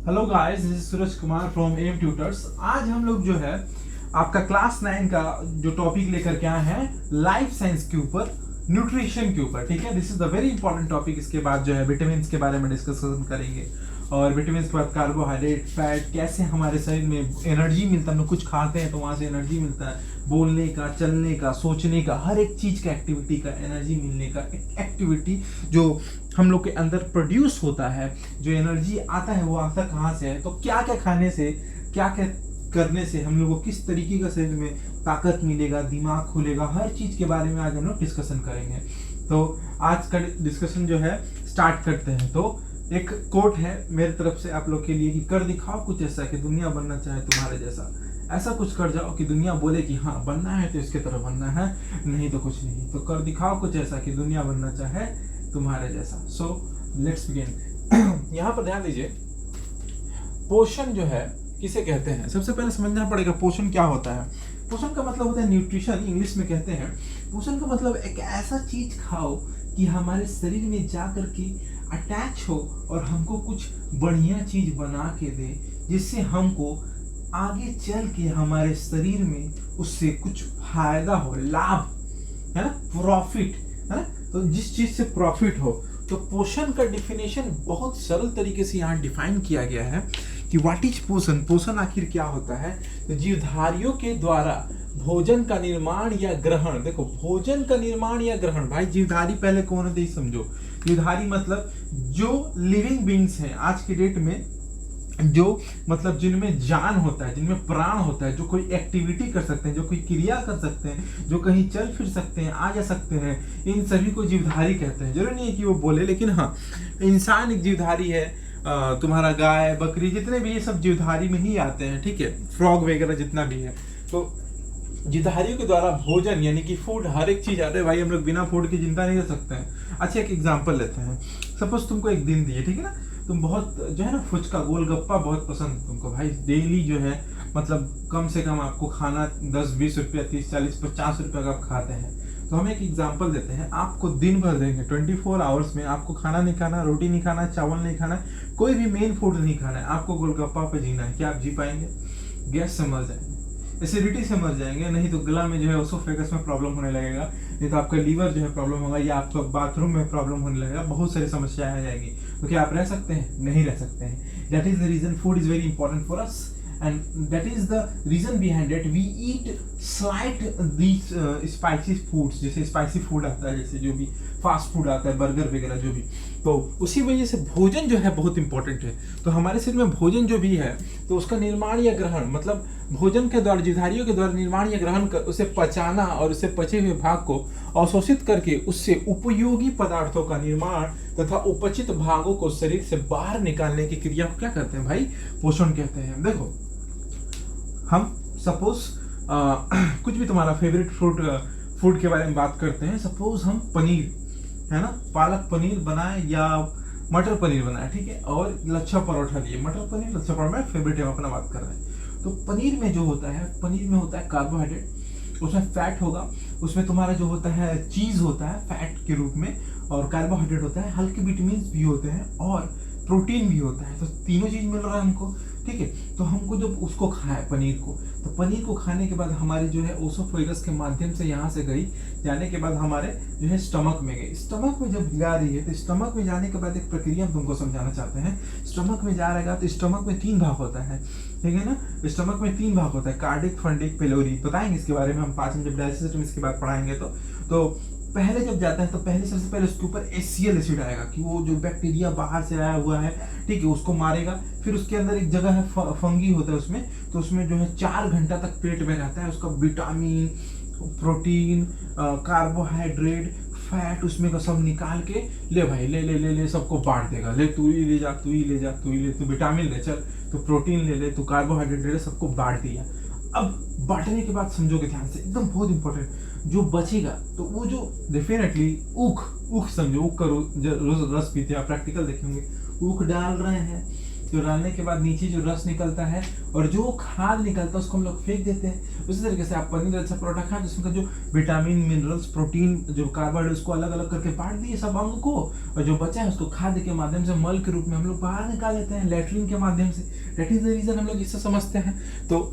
Hello guys, this is Suraj Kumar from M tutors. आज हम लोग जो है आपका क्लास 9 का जो टॉपिक लेकर के आए हैं लाइफ साइंस के ऊपर, न्यूट्रिशन के ऊपर। ठीक है, this is the very important topic. इसके बाद जो है विटामिन के बारे में डिस्कशन करेंगे और विटामिन के बाद कार्बोहाइड्रेट, फैट, कैसे हमारे शरीर में एनर्जी मिलता है। हम लोग कुछ खाते हैं तो वहां से एनर्जी मिलता है, बोलने का, चलने का, सोचने का, हर एक चीज का एक्टिविटी का एनर्जी मिलने का एक्टिविटी जो हम लोग के अंदर प्रोड्यूस होता है, जो एनर्जी आता है वो आता कहाँ से है। तो क्या क्या खाने से, क्या क्या करने से हम लोग को किस तरीके का शरीर में ताकत मिलेगा, दिमाग खुलेगा, हर चीज के बारे में आज हम लोग डिस्कशन करेंगे। तो आज का डिस्कशन जो है स्टार्ट करते हैं। तो एक कोट है मेरी तरफ से आप लोग के लिए कि कर दिखाओ कुछ ऐसा कि दुनिया बनना चाहे तुम्हारे जैसा। ऐसा कुछ कर जाओ कि दुनिया बोले कि हाँ बनना है तो इसके तरह बनना है, नहीं तो कुछ नहीं। तो कर दिखाओ कुछ ऐसा कि दुनिया बनना चाहे तुम्हारे जैसा। So let's begin. यहाँ पर ध्यान दीजिए, पोषण जो है किसे कहते हैं, सबसे पहले समझना पड़ेगा पोषण क्या होता है। पोषण का मतलब होता है न्यूट्रिशन, इंग्लिश में कहते हैं। पोषण का मतलब एक ऐसा चीज खाओ कि हमारे शरीर में जा करके अटैच हो और हमको कुछ बढ़िया चीज बना के दे, जिससे हमको आगे चल के हमारे शरीर में उससे कुछ फायदा हो, लाभ, है ना, प्रॉफिट, है ना। तो जिस चीज से प्रॉफिट हो, तो पोषण का डिफिनेशन बहुत सरल तरीके से यहाँ डिफाइन किया गया है कि व्हाट इज पोषण। पोषण आखिर क्या होता है। तो जीवधारियों के द्वारा भोजन का निर्माण या ग्रहण। देखो, भोजन का निर्माण या ग्रहण, भाई जीवधारी पहले कौन होते हैं समझो। जीवधारी मतलब जो लिविंग बींग्स हैं आज की डेट में, जो मतलब जिनमें जान होता है, जिनमें प्राण होता है, जो कोई एक्टिविटी कर सकते हैं, जो कोई क्रिया कर सकते हैं, जो कहीं चल फिर सकते हैं, आ जा सकते हैं, इन सभी को जीवधारी कहते हैं। जरूरी नहीं है कि वो बोले, लेकिन हाँ, इंसान एक जीवधारी है। तुम्हारा गाय, बकरी, जितने भी ये सब जीवधारी में ही आते हैं। ठीक है, फ्रॉग वगैरह जितना भी है। तो जीवधारियों के द्वारा भोजन यानी कि फूड, हर एक चीज आते हैं भाई। हम लोग बिना फूड की जिंदा नहीं रह सकते हैं। अच्छा, एक एग्जांपल लेते हैं। सपोज तुमको एक दिन दिए, ठीक है ना, तुम बहुत जो है ना फुचका, गोलगप्पा बहुत पसंद तुमको भाई, डेली जो है मतलब कम से कम आपको खाना 10-20 रुपया, 30-40-50 रुपया का आप खाते हैं। तो हम एक एग्जांपल देते हैं, आपको दिन भर देंगे 24 आवर्स में, आपको खाना नहीं खाना, रोटी नहीं खाना, चावल नहीं खाना, कोई भी मेन फूड नहीं खाना है, आपको गोलगप्पा पे जीना है। क्या आप जी पाएंगे? गैस से मर जाएंगे, एसिडिटी से मर जाएंगे, नहीं तो गला में जो है ओसोफेगस में प्रॉब्लम होने लगेगा, नहीं तो आपका लीवर जो है प्रॉब्लम होगा, या आपका बाथरूम में प्रॉब्लम होने लगेगा, बहुत सारी समस्याएं आ जाएंगी। तो क्या आप रह सकते हैं? नहीं रह सकते हैं। That is the reason food is very important for us, and that is the reason behind it we eat slight these spicy foods। जैसे स्पाइसी फूड आता है, जैसे जो भी फास्ट फूड आता है, बर्गर वगैरह जो भी, तो उसी वजह से भोजन जो है बहुत इंपॉर्टेंट है। तो हमारे शरीर में भोजन जो भी है, तो उसका निर्माण या ग्रहण, मतलब भोजन के द्वारा, जीवधारियों के द्वारा निर्माण या ग्रहण कर, उसे पचाना और उसे पचे हुए भाग को अवशोषित करके उससे उपयोगी पदार्थों का निर्माण तथा उपचित भागों को शरीर से बाहर निकालने की क्रिया को क्या कहते हैं भाई? पोषण कहते हैं। देखो, हम सपोज कुछ भी तुम्हारा फेवरेट फूड के बारे में बात करते हैं। सपोज हम पनीर, है ना, पालक पनीर बनाए या मटर पनीर बनाए, ठीक है, और लच्छा परोठा लिए। मटर पनीर, लच्छा परोठा मेरा फेवरेट है, हम अपना बात कर रहे हैं। तो पनीर में जो होता है, पनीर में होता है कार्बोहाइड्रेट, उसमें फैट होगा, उसमें तुम्हारा जो होता है चीज होता है फैट के रूप में, और कार्बोहाइड्रेट होता है, हल्के विटामिन भी होते हैं और प्रोटीन भी होता है। तो तीनों चीज मिल रहा है हमको, ठीक है। तो हमको जब उसको खाए पनीर को, तो पनीर को खाने के बाद हमारी जो है ओसोफेगस के माध्यम से यहाँ से गई, जाने के बाद हमारे जो है स्टमक में गई। स्टमक में जब जा रही है, तो स्टमक में जाने के बाद एक प्रक्रिया हम तुमको समझाना चाहते हैं। स्टमक में जा रहेगा तो स्टमक में 3 भाग होता है, ठीक है ना। स्टमक में 3 भाग होता है, कार्डिक, फंडिक, पेलोरी। बताएंगे इसके बारे में हम पाचन जब डाइजेस्टिव सिस्टम इसके बाद पढ़ाएंगे। तो पहले जब जाता है तो पहले सबसे पहले उसके ऊपर एसियल एसिड आएगा कि वो जो बैक्टीरिया बाहर से आया हुआ है, ठीक है, उसको मारेगा। फिर उसके अंदर एक जगह है फंगी होता है उसमें, तो उसमें जो है 4 घंटा तक पेट में रहता है। उसका विटामिन, प्रोटीन, कार्बोहाइड्रेट, फैट, उसमें का सब निकाल के ले भाई, ले ले ले ले सबको बांट देगा। ले तू ही ले जा, तू ही ले जा, तू ही ले, तू विटामिन ले चल, तू प्रोटीन ले ले, तू कार्बोहाइड्रेट ले ले, सबको बांट दिया। अब बांटने के बाद समझोगे ध्यान से, एकदम बहुत इंपॉर्टेंट, जो बचेगा तो वो जो डेफिनेटली ऊख समझो, ऊख का रोज रस पीते हैं, प्रैक्टिकल देखेंगे, ऊख डाल रहे हैं, जो डालने के बाद नीचे जो रस निकलता है और जो खाद निकलता है उसको हम लोग फेंक देते हैं। उसी तरीके से आप पनीर अच्छा परोठा खाएं जिसमें का जो विटामिन, मिनरल्स, प्रोटीन, जो कार्बोहाइड्रेट उसको अलग अलग करके बांट दिए सब अंग को, और जो बचा है उसको खाद्य के माध्यम से मल के रूप में हम लोग बाहर निकाल लेते हैं लैट्रिन के माध्यम से। दैट इज द रीजन हम लोग इससे समझते हैं। तो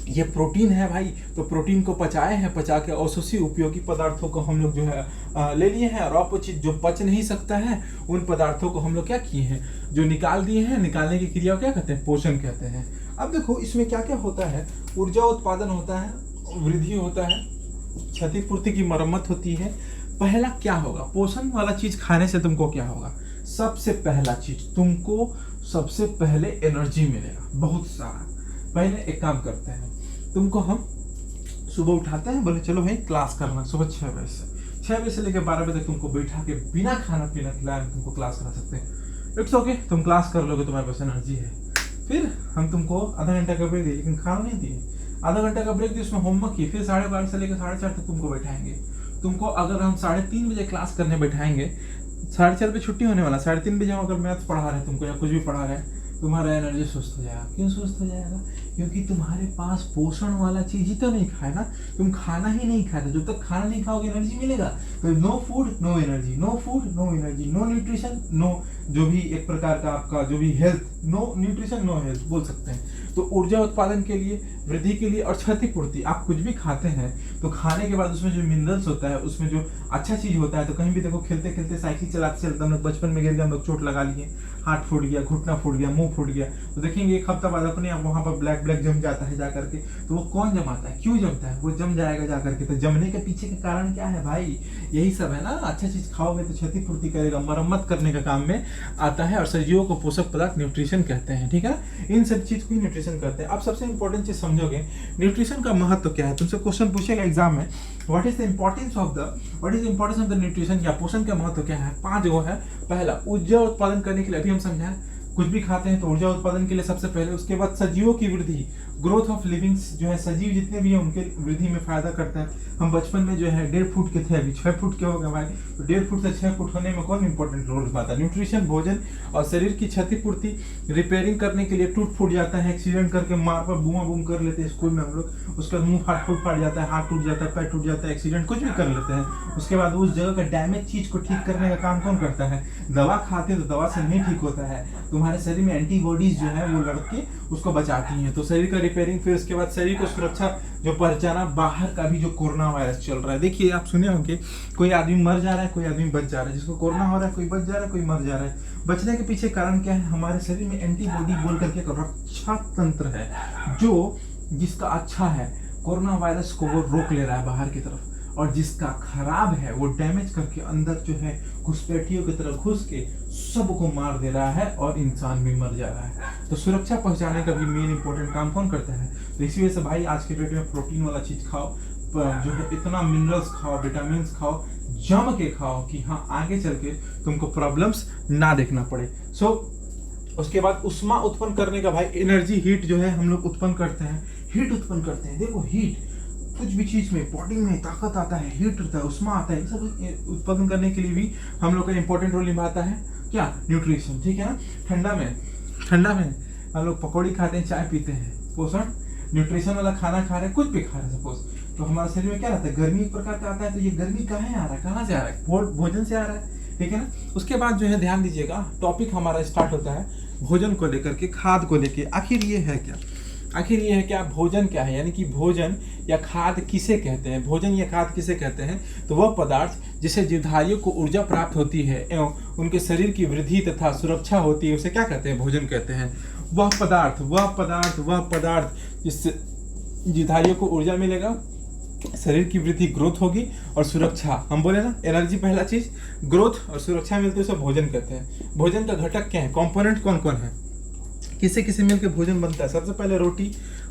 ये प्रोटीन है भाई, तो प्रोटीन को पचाए हैं, पचा के अवशोषी उपयोगी पदार्थों को हम लोग जो है ले लिए हैं, और अपचित जो पच नहीं सकता है उन पदार्थों को हम लोग क्या किए हैं, जो निकाल दिए हैं। निकालने की क्रिया को क्या कहते हैं, पोषण कहते हैं। अब देखो इसमें क्या क्या होता है, ऊर्जा उत्पादन होता है, वृद्धि होता है, क्षतिपूर्ति की मरम्मत होती है। पहला क्या होगा, पोषण वाला चीज खाने से तुमको क्या होगा, सबसे पहला चीज तुमको सबसे पहले एनर्जी मिलेगा बहुत सारा। पहले एक काम करते हैं, तुमको हम सुबह उठाते हैं, बोले चलो भाई क्लास करना सुबह 6 बजे से 6 बजे से लेकर 12 बजे तक तुमको बैठा के बिना खाना पीना खिलाए तुमको क्लास करा सकते हैं। इट्स ओके, तुम क्लास कर लोगे, तुम्हारे पास एनर्जी है। फिर हम तुमको आधा घंटा का ब्रेक दिए, लेकिन खाना नहीं दिए। आधा घंटा का ब्रेक दिए, उसमें होमवर्क किए, फिर 12:30 से लेकर 4:30 तक तुमको बैठाएंगे। तुमको अगर हम 3:30 बजे क्लास करने बैठाएंगे, 4:30 बजे छुट्टी होने वाला, 3:30 बजे हम अगर मैथ्स पढ़ा रहे हैं तुमको या कुछ भी पढ़ा रहे हैं, तुम्हारा एनर्जी सुस्त हो जाएगा। क्यों सुस्त हो जाएगा, क्योंकि तुम्हारे पास पोषण वाला चीज ही तो नहीं खाए ना, तुम खाना ही नहीं खाए। जब तक खाना नहीं खाओगे एनर्जी मिलेगा, तो no food no energy, no food no energy, no nutrition no, जो भी एक प्रकार का आपका जो भी health, no nutrition no health बोल सकते हैं। तो ऊर्जा उत्पादन के लिए, वृद्धि के लिए और क्षतिपूर्ति, आप कुछ भी खाते हैं तो खाने के बाद उसमें जो मिनरल्स होता है, उसमें जो अच्छा चीज होता है, तो कहीं भी देखो खेलते खेलते साइकिल चलाते चलते हम लोग बचपन में गिर गए, हम लोग चोट लगा लिए, हाथ फूट गया, घुटना फूट गया, मुंह फूट गया, तो देखेंगे एक हफ्ता बाद अपने आप वहां पर ब्लैक जम जाता है जाकर के। तो वो कौन जमाता है, क्यों जमता है, वो जम जाएगा जाकर के। तो जमने के पीछे का कारण क्या है भाई, यही सब है ना। अच्छा चीज खाओगे तो क्षतिपूर्ति करेगा, मरम्मत करने का काम में आता है, और सजीवों को पोषक पदार्थ न्यूट्रिशन कहते हैं, ठीक है। इन सब चीज को ही न्यूट्रिशन कहते हैं। अब सबसे इंपॉर्टेंट चीज समझोगे, न्यूट्रिशन का महत्व क्या है। तुमसे क्वेश्चन पूछेगा एग्जाम में, what is the importance of the nutrition, या पोषण का महत्व क्या है। 5 गो है। पहला, ऊर्जा उत्पादन करने के लिए, अभी हम समझाएं, कुछ भी खाते हैं तो ऊर्जा उत्पादन के लिए सबसे पहले, उसके बाद सजीवों की वृद्धि, ग्रोथ ऑफ लिविंग्स, जो है सजीव जितने भी हैं उनके वृद्धि में फायदा करता है। हम बचपन में जो है 1.5 फुट के थे, अभी 6 फुट के हो गए भाई, तो 1.5 फुट से 6 फुट होने में कौन इंपॉर्टेंट रोल निभाता है, न्यूट्रिशन, भोजन। और शरीर की क्षतिपूर्ति, रिपेयरिंग करने के लिए, टूट फूट जाता है, एक्सीडेंट करके मार पर बूमा बूम कर लेते हैं स्कूल में हम लोग, उसका मुंह फाट जाता है, हाथ टूट जाता है, पैर टूट जाता है, एक्सीडेंट कुछ भी कर लेते हैं। उसके बाद उस जगह का डैमेज चीज को ठीक करने का काम कौन करता है, दवा खाते हैं तो दवा से नहीं ठीक होता है, तुम्हारे शरीर में एंटीबॉडीज जो है वो लड़के उसको बचाती हैं। तो शरीर का रिपेयरिंग, फिर उसके बाद शरीर को सुरक्षा जो पहचाना, बाहर का भी जो कोरोना वायरस चल रहा है, देखिए आप सुने होंगे, कोई आदमी मर जा रहा है, कोई आदमी बच जा रहा है, जिसको कोरोना हो रहा है कोई बच जा रहा है, कोई मर जा रहा है। बचने के पीछे कारण क्या है, हमारे शरीर में एंटीबॉडी बोल करके एक रक्षा तंत्र है, जो जिसका अच्छा है कोरोना वायरस को वो रोक ले रहा है बाहर की तरफ, और जिसका खराब है वो डैमेज करके अंदर जो है घुसपैठियों की तरह घुस के सबको मार दे रहा है, और इंसान भी मर जा रहा है। तो सुरक्षा पहुंचाने का भी मेन इंपॉर्टेंट काम कौन करता है। तो इसी वजह से भाई आज के डेट में प्रोटीन वाला चीज खाओ, जो है इतना मिनरल्स खाओ, विटामिन खाओ, जम के खाओ कि हाँ आगे चल के तुमको प्रॉब्लम्स ना देखना पड़े। उसके बाद उष्मा उत्पन्न करने का भाई, एनर्जी, हीट जो है हम लोग उत्पन्न करते हैं, हीट उत्पन्न करते हैं। देखो हीट, कुछ भी चीज में, बॉडी में ताकत आता है, हीट आता है, उष्मा आता है, सब उत्पादन करने के लिए भी हम लोग का इंपॉर्टेंट रोल निभाता है क्या, न्यूट्रिशन, ठीक है ना। ठंडा में हम लोग पकौड़ी खाते हैं, चाय पीते हैं, पोषण, न्यूट्रिशन वाला खाना खा रहे हैं, कुछ भी खा रहे हैं सपोज, तो हमारे शरीर में क्या रहता है, गर्मी एक प्रकार का आता है। तो ये गर्मी कहाँ आ रहा है, कहाँ से आ रहा है, भोजन से आ रहा है, ठीक है ना। उसके बाद जो है ध्यान दीजिएगा, टॉपिक हमारा स्टार्ट होता है भोजन को लेकर के, खाद को लेके। आखिर ये है क्या, भोजन क्या है, यानी कि भोजन या खाद किसे कहते हैं, भोजन या खाद किसे कहते हैं। तो वह पदार्थ जिससे जीवधारियों को ऊर्जा प्राप्त होती है एवं उनके शरीर की वृद्धि तथा सुरक्षा होती है, उसे क्या कहते हैं, भोजन कहते हैं। वह पदार्थ जिससे जीवधारियों को ऊर्जा मिलेगा, शरीर की वृद्धि, ग्रोथ होगी और सुरक्षा, हम बोले ना एनर्जी पहला चीज, ग्रोथ और सुरक्षा मिलती है, उसे भोजन कहते हैं। भोजन का घटक क्या है, कंपोनेंट कौन कौन है, किसे किसे मिलकर भोजन बनता है। सबसे पहले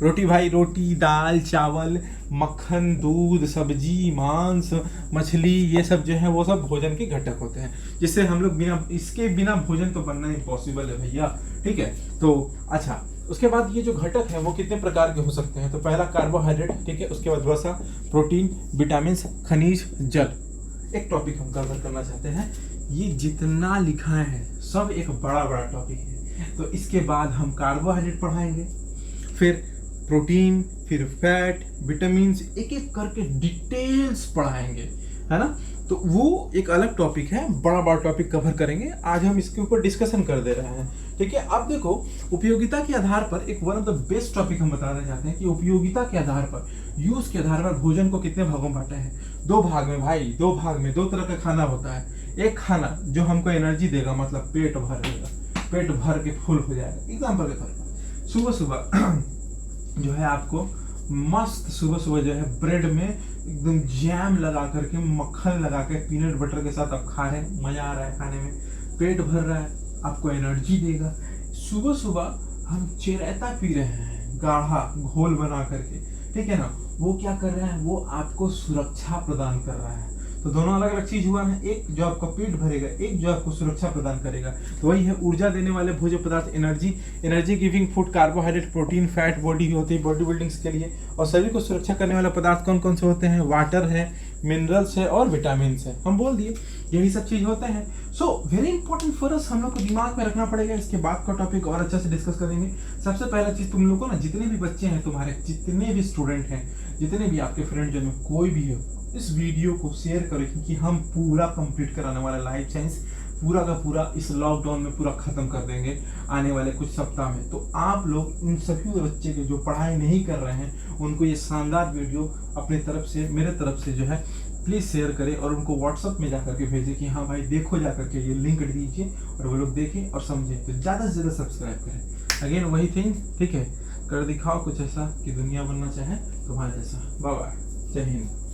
रोटी भाई, रोटी, दाल, चावल, मक्खन, दूध, सब्जी, मांस, मछली, ये सब जो है वो सब भोजन के घटक होते हैं, जिससे हम लोग इसके बिना भोजन तो बनना इम्पॉसिबल है भैया, ठीक है। तो अच्छा, उसके बाद ये जो घटक है वो कितने प्रकार के हो सकते हैं। तो पहला कार्बोहाइड्रेट, ठीक है, उसके बाद वसा, प्रोटीन, विटामिन, खनिज, जल। एक टॉपिक हम कवर करना चाहते हैं, ये जितना लिखा है सब एक बड़ा टॉपिक है, तो इसके बाद हम कार्बोहाइड्रेट पढ़ाएंगे, फिर प्रोटीन, फिर फैट, विटामिन्स, एक एक करके डिटेल्स पढ़ाएंगे, है ना। तो वो एक अलग टॉपिक है, बड़ा बड़ा टॉपिक कवर करेंगे। आज हम इसके ऊपर डिस्कशन कर दे रहे हैं, ठीक है। अब देखो, उपयोगिता के आधार पर एक one of the best topic हम बताना चाहते हैं कि उपयोगिता के आधार पर, यूज के आधार पर भोजन को कितने भागों में बांटा है। 2 भाग में भाई, 2 भाग में 2 तरह का खाना होता है। एक खाना जो हमको एनर्जी देगा, मतलब पेट भर देगा, पेट भर के फुल हो जाएगा। एग्जाम्पल के तौर पर सुबह सुबह जो है आपको मस्त सुबह सुबह जो है ब्रेड में एकदम जैम लगा करके, मक्खन लगा के, पीनट बटर के साथ आप खा रहे हैं, मजा आ रहा है खाने में, पेट भर रहा है, आपको एनर्जी देगा। सुबह सुबह हम चिरायता पी रहे हैं, गाढ़ा घोल बना करके, ठीक है ना। वो क्या कर रहा है, वो आपको सुरक्षा प्रदान कर रहा है। तो दोनों अलग अलग चीज हुआ है, एक जो आपका पेट भरेगा, एक जो आपको सुरक्षा प्रदान करेगा। तो वही है ऊर्जा देने वाले भोज्य पदार्थ, energy giving food, carbohydrate, protein, fat body होती है बॉडी बिल्डिंग्स के लिए। और शरीर को सुरक्षा करने वाले पदार्थ कौन कौन से होते हैं, वाटर है, मिनरल्स है और विटामिन है। हम बोल दिए यही सब चीज होते हैं। सो वेरी इंपॉर्टेंट फॉर अस, हम लोग को दिमाग में रखना पड़ेगा। इसके बाद का टॉपिक और अच्छा से डिस्कस करेंगे। सबसे पहला चीज, तुम लोग को ना, जितने भी बच्चे हैं तुम्हारे, जितने भी स्टूडेंट हैं, जितने भी आपके फ्रेंड जो में कोई भी हो, इस वीडियो को शेयर करें, क्योंकि हम पूरा कंप्लीट कराने वाला लाइफ साइंस पूरा का पूरा इस लॉकडाउन में पूरा खत्म कर देंगे आने वाले कुछ सप्ताह में। तो आप लोग इन सभी बच्चे के जो पढ़ाई नहीं कर रहे हैं, उनको ये शानदार वीडियो अपने तरफ से, मेरे तरफ से जो है प्लीज़ शेयर करें और उनको व्हाट्सअप में जा करके भेजें कि हाँ भाई देखो, जा करके ये लिंक दीजिए और वो लोग देखें और समझें। तो ज़्यादा से ज़्यादा सब्सक्राइब करें। अगेन वही थिंग, ठीक है, कर दिखाओ कुछ ऐसा कि दुनिया बनना चाहे तुम्हारे जैसा। बाय बाय, जय हिंद।